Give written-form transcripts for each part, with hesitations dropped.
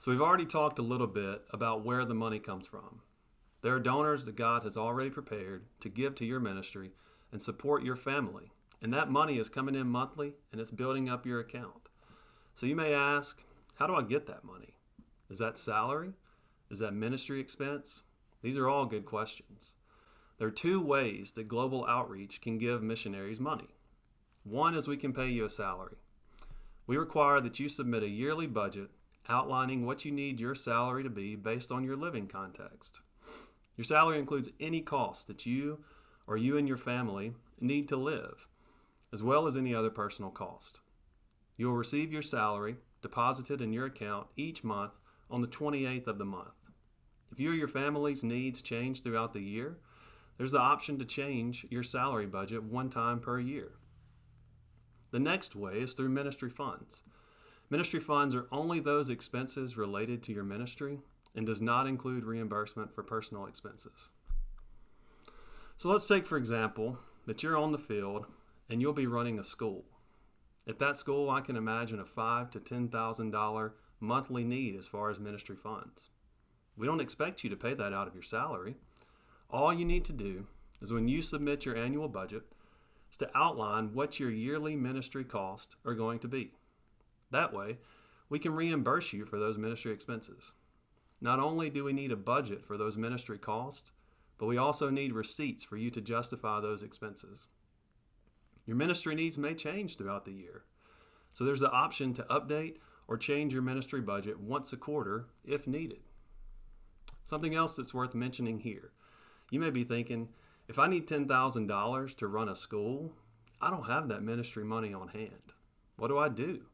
So we've already talked a little bit about where the money comes from. There are donors that God has already prepared to give to your ministry and support your family. And that money is coming in monthly and it's building up your account. So you may ask, how do I get that money? Is that salary? Is that ministry expense? These are all good questions. There are two ways that Global Outreach can give missionaries money. One is we can pay you a salary. We require that you submit a yearly budget outlining what you need your salary to be based on your living context. Your salary includes any cost that you or you and your family need to live, as well as any other personal cost. You will receive your salary deposited in your account each month on the 28th of the month. If you or your family's needs change throughout the year, there's the option to change your salary budget one time per year. The next way is through ministry funds. Ministry funds are only those expenses related to your ministry and does not include reimbursement for personal expenses. So let's take, for example, that you're on the field and you'll be running a school. At that school, I can imagine a $5,000 to $10,000 monthly need as far as ministry funds. We don't expect you to pay that out of your salary. All you need to do is when you submit your annual budget is to outline what your yearly ministry costs are going to be. That way, we can reimburse you for those ministry expenses. Not only do we need a budget for those ministry costs, but we also need receipts for you to justify those expenses. Your ministry needs may change throughout the year, so there's the option to update or change your ministry budget once a quarter if needed. Something else that's worth mentioning here. You may be thinking, if I need $10,000 to run a school, I don't have that ministry money on hand. What do I do?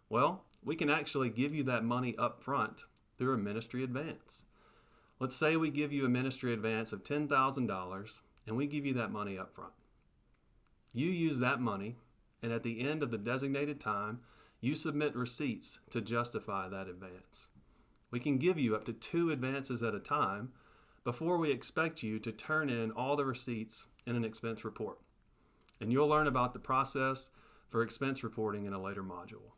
Well, we can actually give you that money up front through a ministry advance. Let's say we give you a ministry advance of $10,000 and we give you that money up front. You use that money, and at the end of the designated time, you submit receipts to justify that advance. We can give you up to 2 advances at a time before we expect you to turn in all the receipts in an expense report. And you'll learn about the process for expense reporting in a later module.